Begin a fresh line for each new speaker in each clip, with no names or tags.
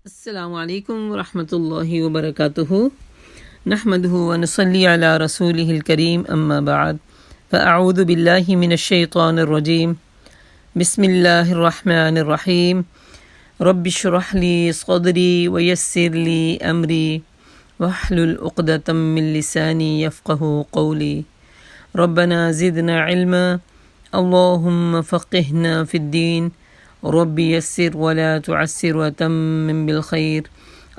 السلام علیکم ورحمۃ اللہ وبرکاتہ نحمدہ ونصلی علی رسولہ الکریم اما بعد فاعوذ باللہ من الشیطان الرجیم بسم اللہ الرحمن الرحیم رب اشرح لی صدری ویسر لی امری واحلل عقدۃ من لسانی یفقہوا قولی ربنا زدنا علما اللہم فقہنا فی الدین رب یسر ولا تعسر وتمم بالخیر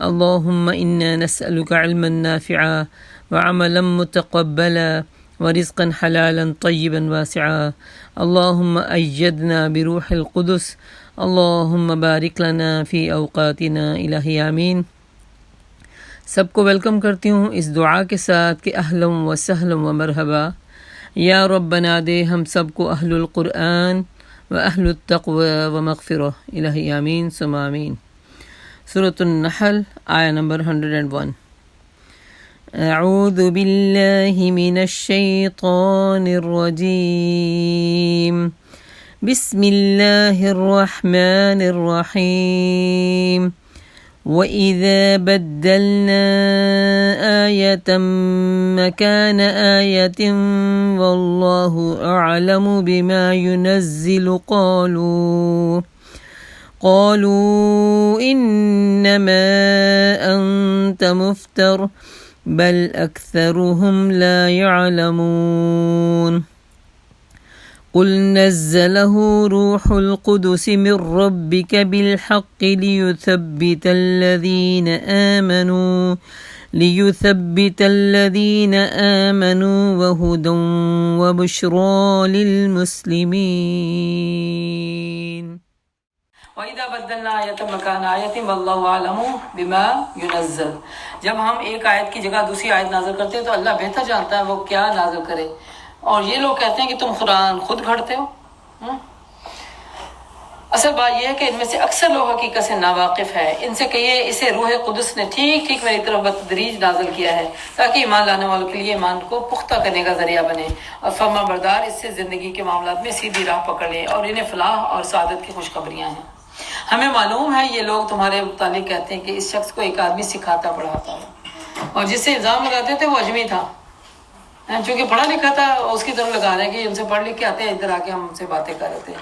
اللهم إنا نسألك علما نافعا وعملا متقبلا ورزقا حلالا طيبا واسعا اللهم أيدنا بروح القدس اللهم بارك لنا في أوقاتنا الہی آمین۔ سب کو ویلکم کرتی ہوں اس دعا کے ساتھ کہ اہلا و سہلا و مرحبا، یا رب بنا دے ہم سب کو اہل القرآن و اہل التقوی و مغفرہ، الہی آمین ثم آمین۔ سورۃ النحل آیہ نمبر 101۔ اعوذ باللہ من الشیطان الرجیم بسم اللہ الرحمن الرحیم وَإِذَا بَدَّلْنَا آيَةً مَكَانَ آيَةٍ وَاللَّهُ أَعْلَمُ بِمَا يُنَزِّلُ قالوا إنما أنت مفتر بل أكثرهم لا يعلمون قل نزله روح القدس من ربك بالحق ليثبت الذين آمنوا وهدى وبشرى للمسلمين
وَإِذَا بَدَّلْنَا آيَةً مَكَانَ آيَةٍ وَاللَّهُ أَعْلَمُ بِمَا يُنَزِّلُ۔ جب ہم ایک آیت کی جگہ دوسری آیت نازل کرتے ہیں تو اللہ بہتر جانتا ہے وہ کیا نازل کرے، اور یہ لوگ کہتے ہیں کہ تم قرآن خود گھڑتے ہو۔ اصل بات یہ ہے کہ ان میں سے اکثر لوگ حقیقت سے ناواقف ہیں۔ ان سے کہیے اسے روح قدس نے ٹھیک میری طرف بتدریج نازل کیا ہے تاکہ ایمان لانے والوں کے لیے ایمان کو پختہ کرنے کا ذریعہ بنے، اور فرما بردار اس سے زندگی کے معاملات میں سیدھی راہ پکڑ لیں، اور انہیں فلاح اور سعادت کی خوشخبریاں ہیں۔ ہمیں معلوم ہے یہ لوگ تمہارے متعلق کہتے ہیں کہ اس شخص کو ایک آدمی سکھاتا پڑھاتا ہے، اور جس سے الزام لگاتے تھے وہ اجمی تھا، چونکہ پڑھا لکھا تھا، اس کی طرف لگا رہے ہیں کہ ان سے پڑھ لکھ کے آتے ہیں، ادھر آ کے ہم سے باتیں کر رہے تھے۔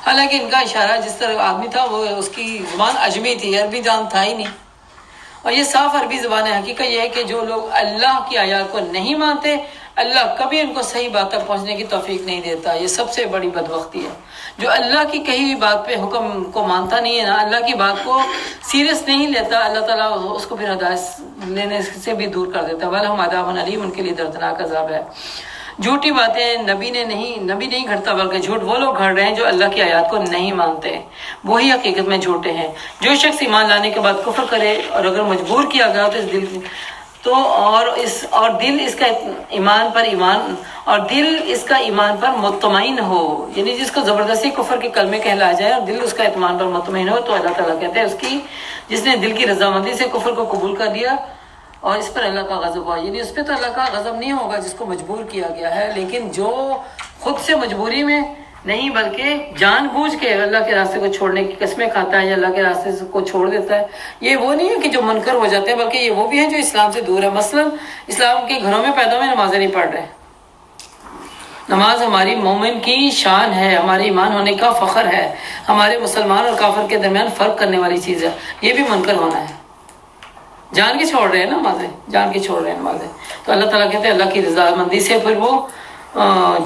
حالانکہ ان کا اشارہ جس طرح آدمی تھا وہ اس کی زبان اجمی تھی، عربی جان تھا ہی نہیں، اور یہ صاف عربی زبان ہے۔ حقیقت یہ ہے کہ جو لوگ اللہ کی آیات کو نہیں مانتے، اللہ کبھی ان کو صحیح بات تک پہنچنے کی توفیق نہیں دیتا۔ یہ سب سے بڑی بدبختی ہے۔ جو اللہ کی کہی ہوئی بات پہ حکم کو مانتا نہیں ہے نا، اللہ کی بات کو سیریس نہیں لیتا، اللہ تعالیٰ اس کو پھر ہدایت لینے سے بھی دور کر دیتا ہے۔ وَلَهُمْ عَذَابٌ أَلِيمٌ، ان کے لیے دردناک عذاب ہے۔ جھوٹی باتیں نبی نہیں گھڑتا، بلکہ جھوٹ وہ لوگ گھڑ رہے ہیں جو اللہ کی آیات کو نہیں مانتے، وہی حقیقت میں جھوٹے ہیں۔ جو شخص ایمان لانے کے بعد کفر کرے اور اگر مجبور کیا گیا تو دل اس کا ایمان پر مطمئن ہو، یعنی جس کو زبردستی کفر کے کلمے کہلایا جائے اور دل اس کا ایمان پر مطمئن ہو، تو اللہ تعالیٰ کہتے ہیں جس نے دل کی رضامندی سے کفر کو قبول کر لیا اور اس پر اللہ کا غضب ہوا، یعنی اس پہ تو اللہ کا غضب نہیں ہوگا جس کو مجبور کیا گیا ہے، لیکن جو خود سے مجبوری میں نہیں بلکہ جان بوجھ کے اللہ کے راستے کو چھوڑنے کی قسمیں کھاتا ہے یا اللہ کے راستے کو چھوڑ دیتا ہے، یہ وہ نہیں ہے کہ جو منکر ہو جاتے ہیں، بلکہ یہ وہ بھی ہیں جو اسلام سے دور ہے۔ مثلا اسلام کے گھروں میں پیدا ہوئے نمازیں نہیں پڑھ رہے۔ نماز ہماری مومن کی شان ہے، ہمارے ایمان ہونے کا فخر ہے، ہمارے مسلمان اور کافر کے درمیان فرق کرنے والی چیز ہے، یہ بھی منکر ہونا ہے۔ جان کے چھوڑ رہے ہیں نمازیں، تو اللہ تعالیٰ کہتے ہیں اللہ کی رضامندی سے پھر وہ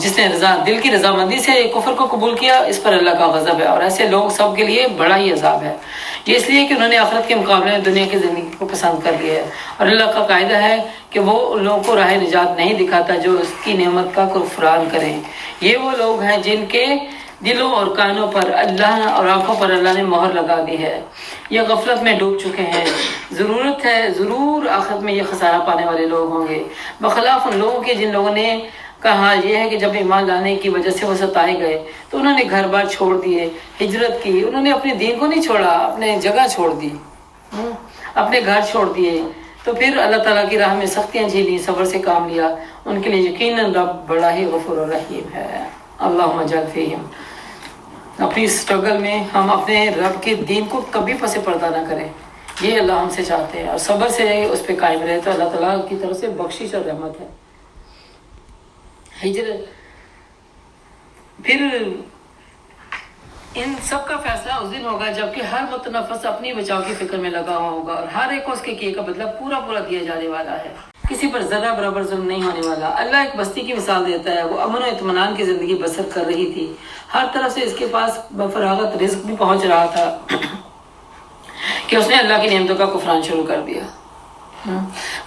جس نے دل کی رضامندی سے کفر کو قبول کیا، اس پر اللہ کا غضب ہے، اور ایسے لوگ سب کے لیے بڑا ہی عذاب ہے۔ یہ اس لیے کہ انہوں نے آخرت کے مقابلے میں دنیا کی زندگی کو پسند کر لیا ہے، اور اللہ کا قاعدہ ہے کہ وہ لوگوں کو راہ نجات نہیں دکھاتا جو اس کی نعمت کا کفران کریں۔ یہ وہ لوگ ہیں جن کے دلوں اور کانوں پر اللہ اور آنکھوں پر اللہ نے مہر لگا دی ہے، یہ غفلت میں ڈوب چکے ہیں۔ ضرور آخرت میں یہ خسارہ پانے والے لوگ ہوں گے، بخلاف ان لوگوں کے جن لوگوں نے کہا یہ ہے کہ جب ایمان لانے کی وجہ سے وہ ستائے گئے تو انہوں نے گھر بار چھوڑ دیے، ہجرت کی، انہوں نے اپنے دین کو نہیں چھوڑا، اپنے جگہ چھوڑ دی، اپنے گھر چھوڑ دیے، تو پھر اللہ تعالیٰ کی راہ میں سختیاں جھیلی، صبر سے کام لیا، ان کے لیے یقیناً رب بڑا ہی غفور و رحیم ہے۔ اللہم اجعل فیہم۔ اپنی سٹرگل میں ہم اپنے رب کے دین کو کبھی پس پردہ نہ کریں، یہ اللہ ہم سے چاہتے ہیں، اور صبر سے اس پہ قائم رہے تو اللہ تعالیٰ کی طرف سے بخشش اور رحمت ہے۔ ہجرت، پھر ان سب کا فیصلہ اس دن ہوگا جبکہ ہر متنفس اپنی بچاؤ کی فکر میں لگا ہوا ہوگا، اور ہر ایک کو اس کے کیے کا بدلہ پورا پورا دیا جانے والا ہے، کسی پر ذرہ برابر ظلم نہیں ہونے والا۔ اللہ ایک بستی کی مثال دیتا ہے، وہ امن و اطمینان کی زندگی بسر کر رہی تھی، ہر طرف سے اس کے پاس بفراغت رزق بھی پہنچ رہا تھا کہ اس نے اللہ کی نعمتوں کا کفران شروع کر دیا۔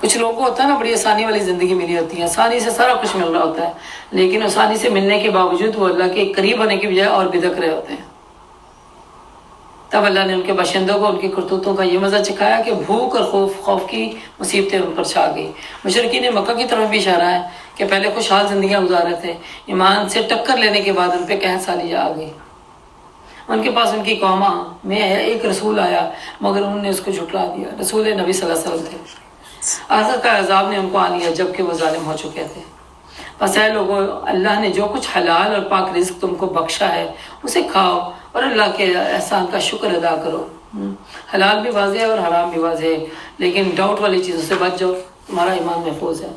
کچھ لوگوں کو ہوتا ہے نا بڑی آسانی والی زندگی ملی ہوتی ہے، آسانی سے سارا کچھ مل رہا ہوتا ہے، لیکن آسانی سے ملنے کے باوجود وہ اللہ کے قریب ہونے کی بجائے اور بدک رہے ہوتے ہیں۔ تب اللہ نے ان کے باشندوں کو ان کی کرتوتوں کا یہ مزہ چکھایا کہ بھوک اور خوف کی مصیبتیں ان پر چھا گئی۔ مشرکین مکہ کی طرف بھی اشارہ ہے کہ پہلے خوشحال زندگیاں گزار رہے تھے، ایمان سے ٹکر لینے کے بعد ان پہ قحط سالی آ گئی۔ ان کے پاس ان کی قوم میں ایک رسول آیا مگر انہوں نے اس کو جھٹلا دیا، رسول نبی صلی اللہ علیہ وسلم تھے۔ آخر کا عذاب نے ان کو آ لیا جبکہ وہ ظالم ہو چکے تھے۔ بس اے لوگوں، اللہ نے جو کچھ حلال اور پاک رزق تم کو بخشا ہے اسے کھاؤ اور اللہ کے احسان کا شکر ادا کرو۔ حلال بھی واضح ہے اور حرام بھی واضح ہے، لیکن ڈاؤٹ والی چیزوں سے بچ جاؤ، تمہارا ایمان محفوظ ہے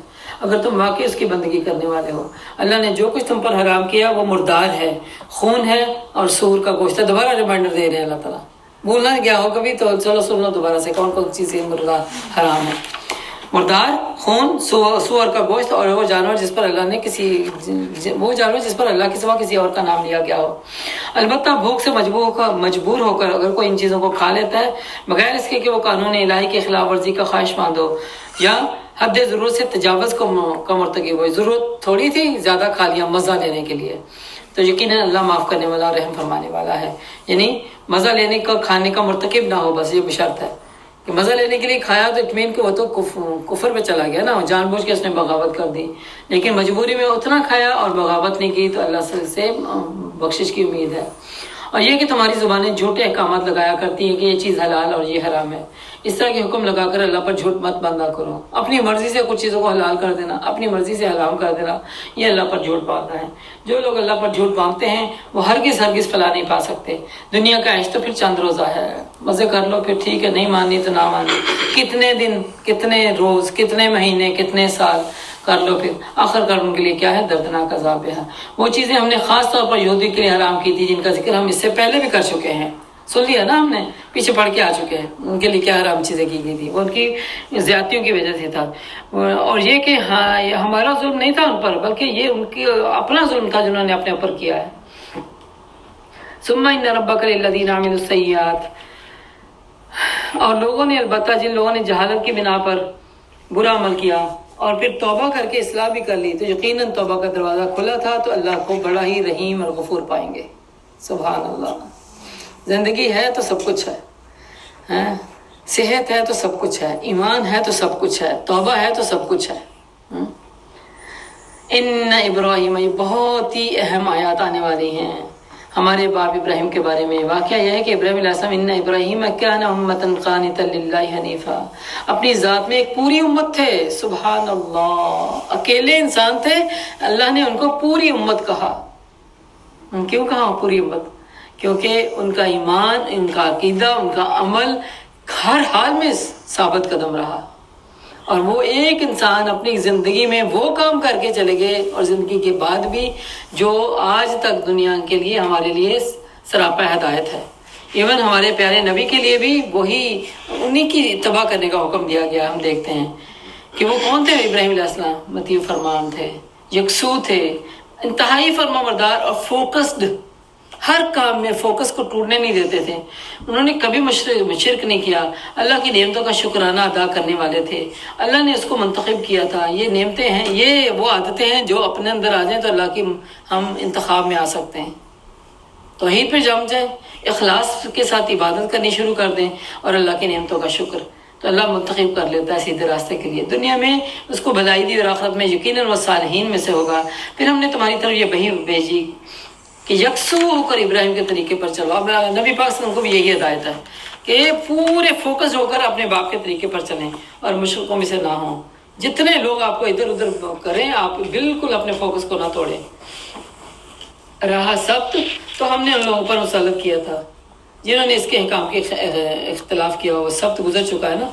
اگر تم واقعی اس کی بندگی کرنے والے ہو۔ اللہ نے جو کچھ تم پر حرام کیا وہ مردار ہے، خون ہے اور سور کا گوشت ہے۔ دوبارہ ریمائنڈر دے رہے ہیں اللہ تعالیٰ، بھولنا گیا ہو کبھی تو چلو سن لو دوبارہ سے کون کون سی چیزیں مردار حرام ہے۔ مردار، خون، سور کا گوشت اور وہ جانور جس پر اللہ کے سوا کسی اور کا نام لیا گیا ہو۔ البتہ بھوک سے مجبور ہو کر اگر کوئی ان چیزوں کو کھا لیتا ہے بغیر اس کے کہ وہ قانون الہی کی خلاف ورزی کا خواہش مند ہو یا حد ضرورت سے تجاوز کا مرتکب ہو، ضرورت تھوڑی تھی زیادہ کھا لیا مزہ لینے کے لیے، تو یقیناً اللہ معاف کرنے والا اور رحم فرمانے والا ہے۔ یعنی مزہ لینے کا کھانے کا مرتکب نہ ہو، بس یہ بشرط ہے کہ مزہ لینے کے لیے کھایا تو اطمین کہ وہ تو کفر پہ چلا گیا نا، جان بوجھ کے اس نے بغاوت کر دی، لیکن مجبوری میں اتنا کھایا اور بغاوت نہیں کی تو اللہ سے بخشش کی امید ہے۔ اور یہ کہ تمہاری زبانیں جھوٹے احکامات لگایا کرتی ہیں کہ یہ چیز حلال اور یہ حرام ہے، اس طرح کے حکم لگا کر اللہ پر جھوٹ مت باندھا کرو۔ اپنی مرضی سے کچھ چیزوں کو حلال کر دینا، اپنی مرضی سے حرام کر دینا، یہ اللہ پر جھوٹ باندھنا ہے۔ جو لوگ اللہ پر جھوٹ باندھتے ہیں وہ ہرگز فلاح نہیں پا سکتے۔ دنیا کا عیش تو پھر چند روزہ ہے، مزے کر لو پھر ٹھیک ہے، نہیں ماننی تو نہ ماننی، کتنے دن، کتنے روز، کتنے مہینے، کتنے سال کر لو، پھر آخر کر ان کے لیے کیا ہے؟ دردناک عذاب ہے۔ وہ چیزیں ہم نے خاص طور پر یہودی کے لیے حرام کی تھی جن کا ذکر ہم اس سے پہلے بھی کر چکے ہیں، سن لیا نا ہم نے، پیچھے پڑھ کے آ چکے ہیں ان کے لیے کیا حرام چیزیں کی گئی تھی، وہ ان کی زیادتیوں کی وجہ سے تھا۔ اور یہ کہ ہاں یہ ہمارا ظلم نہیں تھا ان پر، بلکہ یہ ان کی اپنا ظلم تھا جنہوں نے اپنے اوپر کیا ہے۔ ثم ان ربک للذین عملوا السیئات، اور لوگوں نے، البتہ جن لوگوں نے جہالت کی بنا پر برا عمل کیا اور پھر توبہ کر کے اصلاح بھی کر لی تو یقیناً توبہ کا دروازہ کھلا تھا تو اللہ کو بڑا ہی رحیم اور غفور پائیں گے۔ سبحان اللہ۔ زندگی ہے تو سب کچھ ہے، صحت ہے تو سب کچھ ہے، ایمان ہے تو سب کچھ ہے، توبہ ہے تو سب کچھ ہے۔ ان ابراہیم، یہ بہت ہی اہم آیات آنے والی ہیں ہمارے باپ ابراہیم کے بارے میں۔ واقعہ یہ ہے کہ ابراہیم علیہ السلام، ان ابراہیم کان امۃ قانتا للہ حنیفا، اپنی ذات میں ایک پوری امت تھے۔ سبحان اللہ، اکیلے انسان تھے، اللہ نے ان کو پوری امت کہا۔ کیوں کہا پوری امت؟ کیونکہ ان کا ایمان، ان کا عقیدہ، ان کا عمل ہر حال میں ثابت قدم رہا، اور وہ ایک انسان اپنی زندگی میں وہ کام کر کے چلے گئے اور زندگی کے بعد بھی جو آج تک دنیا کے لیے ہمارے لیے سراپا ہدایت ہے۔ ایون ہمارے پیارے نبی کے لیے بھی وہی انہی کی اتباع کرنے کا حکم دیا گیا۔ ہم دیکھتے ہیں کہ وہ کون تھے؟ ابراہیم علیہ السلام مطیع فرمان تھے، یکسو تھے، انتہائی فرما بردار اور فوکسڈ، ہر کام میں فوکس کو ٹوٹنے نہیں دیتے تھے۔ انہوں نے کبھی شرک نہیں کیا، اللہ کی نعمتوں کا شکرانہ ادا کرنے والے تھے، اللہ نے اس کو منتخب کیا تھا۔ یہ نعمتیں ہیں، یہ وہ عادتیں ہیں جو اپنے اندر آ جائیں تو اللہ کی ہم انتخاب میں آ سکتے ہیں۔ توحید پہ جم جائیں، اخلاص کے ساتھ عبادت کرنی شروع کر دیں اور اللہ کی نعمتوں کا شکر، تو اللہ منتخب کر لیتا ہے سیدھے راستے کے لیے۔ دنیا میں اس کو بھلائی دی اور آخرت میں یقیناً وہ صالحین میں سے ہوگا۔ پھر ہم نے تمہاری طرف یہ وحی بھیجی کہ یکسو ہو کر ابراہیم کے طریقے پر چلو۔ اب نبی پاک صلی اللہ علیہ وسلم کو بھی یہی ہدایت ہے کہ پورے فوکس ہو کر اپنے باپ کے طریقے پر چلیں اور مشرکوں میں سے نہ ہوں۔ جتنے لوگ آپ کو ادھر ادھر کریں، آپ بالکل اپنے فوکس کو نہ توڑیں۔ رہا سبت، تو ہم نے ان لوگوں پر مسلط کیا تھا جنہوں نے اس کے احکام کے اختلاف کیا وہ سب تو گزر چکا ہے نا،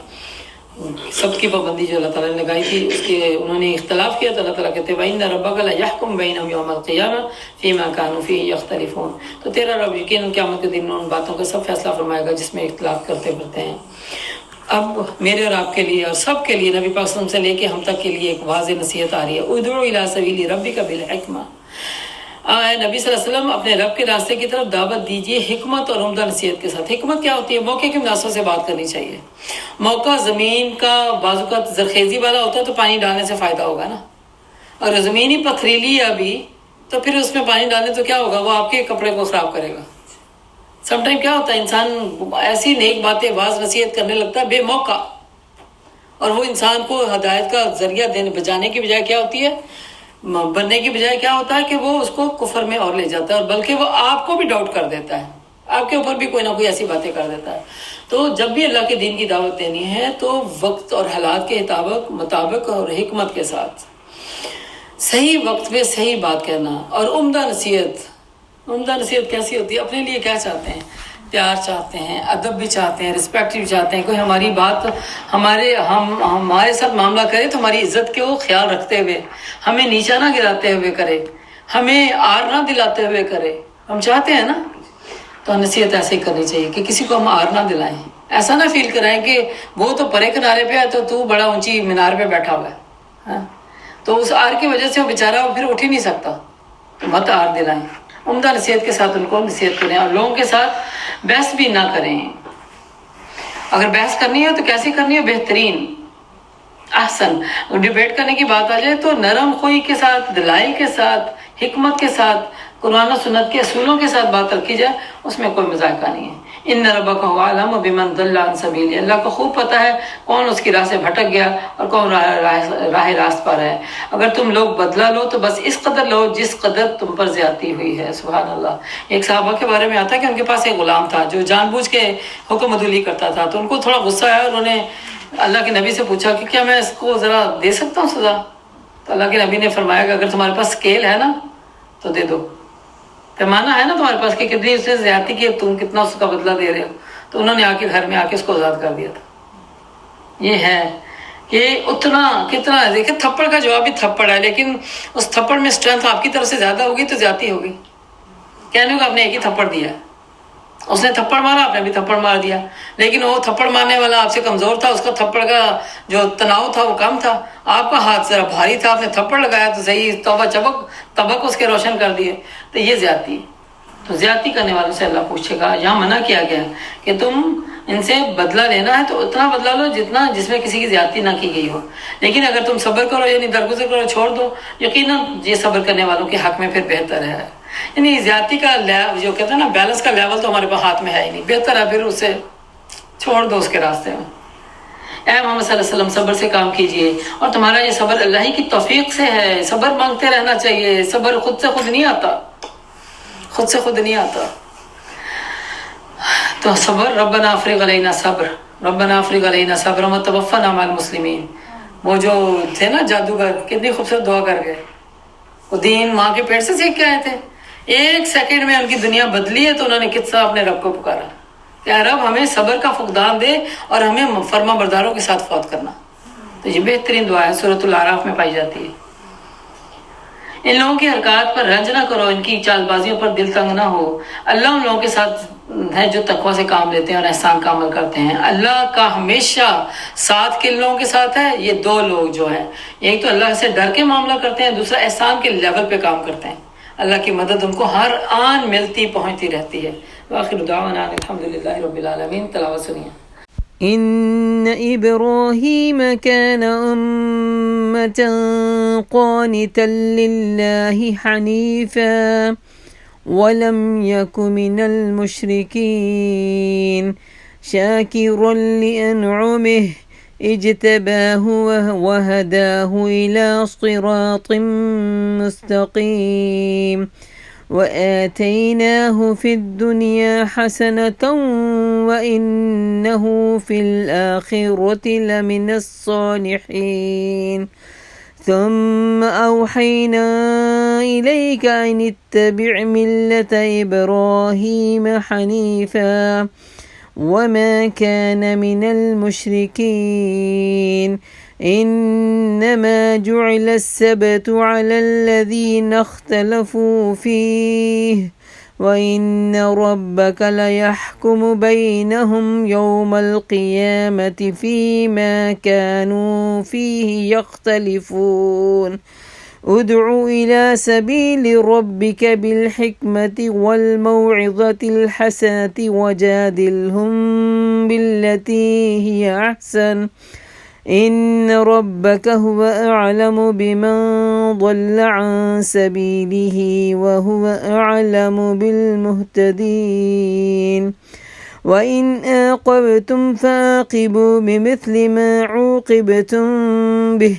سب کی پابندی جو اللہ تعالیٰ نے لگائی تھی اس کے انہوں نے اختلاف کیا تو اللہ تعالیٰ کہتے ہیں وَإِنَّ رَبَّكَ لَيَحْكُمُ بَيْنَهُمْ يَوْمَ الْقِيَامَةِ فِيمَا كَانُوا فِيهِ يَخْتَلِفُونَ، تو تیرا رب یقیناً قیامت کے دن ان باتوں کا سب فیصلہ فرمائے گا جس میں اختلاف کرتے پھرتے ہیں۔ اب میرے اور آپ کے لیے اور سب کے لیے، نبی پاک صلی اللہ علیہ وسلم سے لے کے ہم تک کے لیے ایک واضح نصیحت آ رہی ہے، ادعو الی سبیل ربک بالحکمہ، نبی صلی اللہ علیہ وسلم اپنے رب کے راستے کی طرف دعوت دیجیے حکمت اور عمدہ نصیحت کے ساتھ۔ حکمت کیا ہوتی ہے؟ موقع کے مناسب سے بات کرنی چاہیے۔ موقع زمین کا بعض اوقات زرخیزی والا ہوتا ہے تو پانی ڈالنے سے فائدہ ہوگا نا، اور زمین ہی پتھریلی ہے ابھی تو پھر اس میں پانی ڈالنے تو کیا ہوگا، وہ آپ کے کپڑے کو خراب کرے گا۔ سم ٹائم کیا ہوتا ہے انسان ایسی نیک باتیں بعض نصیحت کرنے لگتا ہے بے موقع، اور وہ انسان کو ہدایت کا ذریعہ دینے بجانے کی بجائے کیا ہوتی ہے، بننے کی بجائے کیا ہوتا ہے کہ وہ اس کو کفر میں اور لے جاتا ہے، اور بلکہ وہ آپ کو بھی ڈاؤٹ کر دیتا ہے، آپ کے اوپر بھی کوئی نہ کوئی ایسی باتیں کر دیتا ہے۔ تو جب بھی اللہ کے دین کی دعوت دینی ہے تو وقت اور حالات کے مطابق اور حکمت کے ساتھ صحیح وقت پہ صحیح بات کہنا، اور عمدہ نصیحت کیسی ہوتی ہے؟ اپنے لیے کیا چاہتے ہیں؟ پیار چاہتے ہیں، ادب بھی چاہتے ہیں، رسپیکٹ بھی چاہتے ہیں، کوئی ہماری بات ہمارے ساتھ معاملہ کرے تو ہماری عزت کے وہ خیال رکھتے ہوئے، ہمیں نیچا نہ گراتے ہوئے کرے، ہمیں آر نہ دلاتے ہوئے کرے، ہم چاہتے ہیں نا، تو نصیحت ایسے ہی کرنی چاہیے کہ کسی کو ہم آر نہ دلائیں، ایسا نہ فیل کرائیں کہ وہ تو پرے کنارے پہ ہے تو بڑا اونچی مینار پہ بیٹھا ہوا ہے، تو اس آر کی وجہ سے وہ بیچارہ وہ پھر اٹھ ہی نہیں سکتا، تو مت آر دلائیں، عمدہ نصیحت کے ساتھ ان کو نصیحت کریں، اور لوگوں کے ساتھ بحث بھی نہ کریں۔ اگر بحث کرنی ہے تو کیسی کرنی ہے؟ بہترین، احسن۔ ڈیبیٹ کرنے کی بات آ جائے تو نرم خوئی کے ساتھ، دلائل کے ساتھ، حکمت کے ساتھ، قرآن و سنت کے اصولوں کے ساتھ بات رکھی جائے، اس میں کوئی مذائقہ نہیں ہے۔ ان ربک هو اعلم بمن ضل عن سبیلہ، اللہ کو خوب پتہ ہے کون اس کی راہ سے بھٹک گیا اور کون راہ راست پر ہے۔ اگر تم لوگ بدلہ لو تو بس اس قدر لو جس قدر تم پر زیادتی ہوئی ہے۔ سبحان اللہ۔ ایک صحابہ کے بارے میں آتا ہے کہ ان کے پاس ایک غلام تھا جو جان بوجھ کے حکم عدولی کرتا تھا، تو ان کو تھوڑا غصہ آیا، انہوں نے اللہ کے نبی سے پوچھا کہ کیا میں اس کو ذرا دے سکتا ہوں سزا؟ تو اللہ کے نبی نے فرمایا کہ اگر تمہارے پاس اسکیل ہے نا تو دے دو، پیمانہ ہے نا تمہارے پاس کہ کتنی اس سے زیادتی کی، تم کتنا اس کا بدلہ دے رہے ہو۔ تو انہوں نے آ کے گھر میں آ کے اس کو آزاد کر دیا تھا۔ یہ ہے کہ اتنا کتنا، دیکھیں تھپڑ کا جواب بھی تھپڑ ہے، لیکن اس تھپڑ میں اسٹرینتھ آپ کی طرف سے زیادہ ہوگی تو زیادتی ہوگی۔ کہنے کو آپ نے ایک ہی تھپڑ دیا، اس نے تھپڑ مارا، آپ نے بھی تھپڑ مار دیا، لیکن وہ تھپڑ مارنے والا آپ سے کمزور تھا، اس کا تھپڑ کا جو تناؤ تھا وہ کم تھا، آپ کا ہاتھ ذرا بھاری تھا، آپ نے تھپڑ لگایا تو صحیح توبہ طبق اس کے روشن کر دیے، تو یہ زیادتی ہے۔ تو زیادتی کرنے والوں سے اللہ پوچھے گا، یہاں منع کیا گیا کہ تم ان سے بدلہ لینا ہے تو اتنا بدلہ لو جتنا جس میں کسی کی زیادتی نہ کی گئی ہو، لیکن اگر تم صبر کرو یعنی درگزر کرو، چھوڑ دو، یقیناً یہ صبر کرنے والوں کے حق میں پھر بہتر ہے۔ یعنی زیادتی کا جو کہتے ہیں نا بیلنس کا لیول تو ہمارے پاس ہاتھ میں ہے ہی نہیں، بہتر ہے پھر اسے چھوڑ دو اس کے راستے میں۔ اے محمد صلی اللہ علیہ وسلم صبر سے کام کیجئے، اور تمہارا یہ صبر اللہ ہی کی توفیق سے ہے، صبر مانگتے رہنا چاہیے، صبر خود سے خود نہیں آتا، خود سے خود نہیں آتا۔ تو صبر، ربنا افرغ علینا صبر، ربنا افرغ علینا صبر وتوفنا مع المسلمین، وہ جو تھے نا جادوگر، کتنی خوبصورت دعا کر گئے، وہ دین ماں کے پیٹ سے سیکھ کے آئے تھے، ایک سیکنڈ میں ان کی دنیا بدلی ہے، تو انہوں نے کس طرح اپنے رب کو پکارا کہ اے رب ہمیں صبر کا فقدان دے اور ہمیں فرما برداروں کے ساتھ فوت کرنا۔ تو یہ بہترین دعا ہے، سورۃ الاعراف میں پائی جاتی ہے۔ ان لوگوں کی حرکات پر رنج نہ کرو، ان کی چال بازیوں پر دل تنگ نہ ہو، اللہ ان لوگوں کے ساتھ ہے جو تقوی سے کام لیتے ہیں اور احسان کا عمل کرتے ہیں۔ اللہ کا ہمیشہ ساتھ کن لوگوں کے ساتھ ہے؟ یہ دو لوگ جو ہیں، ایک تو اللہ سے ڈر کے معاملہ کرتے ہیں، دوسرا احسان کے لیول پہ کام کرتے ہیں، اللہ کی مدد ان کو ہر آن ملتی پہنچتی رہتی ہے۔ وآخر دعوانا الحمدللہ رب العالمین۔ تلاوت سنیے۔
إن إبراهيم كان أمة قانتا لله حنيفا ولم يك من المشركين شاكرا لأنعمه اجتباه وهداه إلى صراط مستقيم وآتيناه في الدنيا حسنة وإنه في الآخرة لمن الصالحين ثم أوحينا إليك أن اتبع ملة إبراهيم حنيفا وما كان من المشركين إنما جعل السبت على الذين اختلفوا فيه وإن ربك ليحكم بينهم يوم القيامة فيما كانوا فيه يختلفون ادع إلى سبيل ربك بالحكمة والموعظة الحسنة وجادلهم بالتي هي أحسن إن ربك هو أعلم بمن ضل عن سبيله وهو أعلم بالمهتدين وإن عاقبتم فعاقبوا بمثل ما عوقبتم به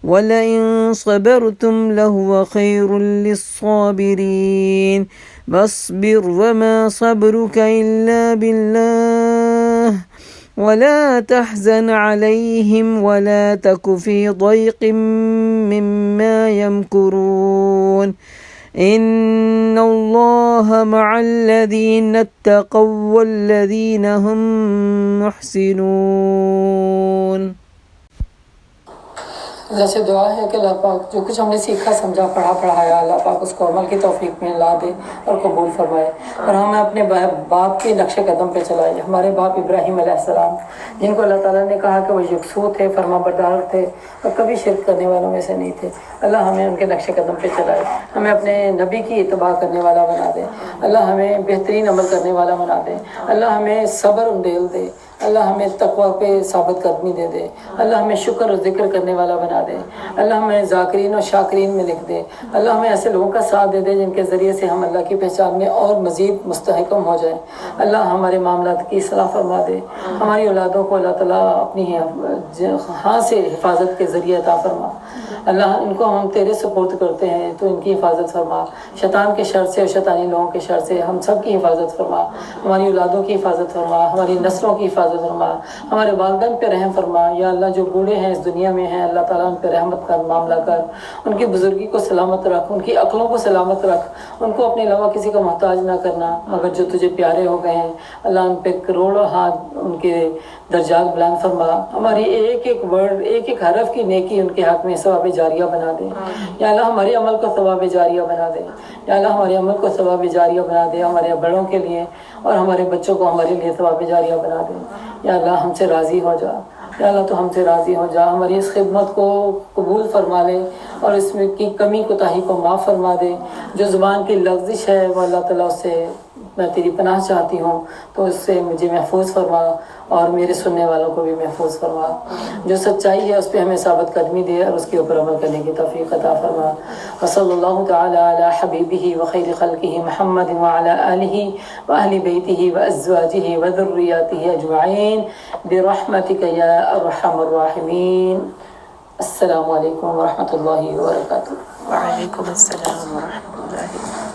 ولئن صبرتم لهو خير للصابرين فاصبر وما صبرك إلا بالله ولا تحزن عليهم ولا تك في ضيق مما يمكرون إن الله مع الذين اتقوا والذين هم محسنون.
اللہ سے دعا ہے کہ اللہ پاک جو کچھ ہم نے سیکھا سمجھا پڑھا پڑھایا اللہ پاک اس کو عمل کی توفیق میں لا دے اور قبول فرمائے اور ہمیں اپنے باپ کے نقش قدم پہ چلائے. ہمارے باپ ابراہیم علیہ السلام جن کو اللہ تعالیٰ نے کہا کہ وہ یکسو تھے فرما بردار تھے اور کبھی شرک کرنے والوں میں سے نہیں تھے. اللہ ہمیں ان کے نقش قدم پہ چلائے, ہمیں اپنے نبی کی اتباع کرنے والا بنا دے. اللہ ہمیں بہترین عمل کرنے والا بنا دے. اللہ ہمیں صبر اندیل دے. اللہ ہمیں تقوی پہ ثابت قدمی دے دے. اللہ ہمیں شکر اور ذکر کرنے والا بنا دے. اللہ ہمیں ذاکرین اور شاکرین میں لکھ دے. اللہ ہمیں ایسے لوگوں کا ساتھ دے دے جن کے ذریعے سے ہم اللہ کی پہچان میں اور مزید مستحکم ہو جائیں. اللہ ہمارے معاملات کی اصلاح فرما دے. ہماری اولادوں کو اللہ تعالیٰ اپنی ہاں سے حفاظت کے ذریعے عطا فرما. اللہ ان کو ہم تیرے سپرد کرتے ہیں تو ان کی حفاظت فرما. شیطان کے شر سے اور شیطانی لوگوں کے شر سے ہم سب کی حفاظت فرما. ہماری اولادوں کی حفاظت فرما. ہماری نسلوں کی حفاظت فرما. ہمارے والدین پہ رحم فرما. یا اللہ جو بوڑھے ہیں اس دنیا میں ہیں اللہ تعالیٰ ان پہ رحمت کر, معاملہ کر. ان کی بزرگی کو سلامت رکھ, ان کی عقلوں کو سلامت رکھ. ان کو اپنے علاوہ کسی کا محتاج نہ کرنا مگر جو تجھے پیارے ہو گئے ہیں. اللہ ان پہ کروڑوں ہاتھ ان کے درجات بلند فرما. ہماری ایک ایک ورڈ ایک ایک حرف کی نیکی ان کے حق میں ثواب جاریہ بنا دے. یا اللہ ہمارے عمل کو ثواب جاریہ بنا دے. یا اللہ ہمارے عمل کو ثواب جاریہ بنا دے. ہمارے بڑوں کے لیے اور ہمارے بچوں کو ہمارے لیے ثواب جاریہ بنا دے. یا اللہ ہم سے راضی ہو جا. یا اللہ تو ہم سے راضی ہو جا. ہماری اس خدمت کو قبول فرما لے اور اس میں کی کمی کوتاہی کو معاف فرما دے. جو زبان کی لغزش ہے وہ اللہ تعالیٰ اس سے میں تیری پناہ چاہتی ہوں تو اس سے مجھے محفوظ فرما اور میرے سننے والوں کو بھی محفوظ فرما. جو سچائی ہے اس پہ ہمیں ثابت قدمی دے اور اس کے اوپر عمل کرنے کی توفیق عطا فرما. وصلی اللہ تعالی علی حبیبہ وخیر خلقہ محمد وعلی آلہ واہل بیتہ وازواجہ وذریاتہ اجمعین برحمتک یا ارحم الراحمین. السلام علیکم ورحمۃ اللہ وبرکاتہ.
وعلیکم السلام ورحمۃ اللہ.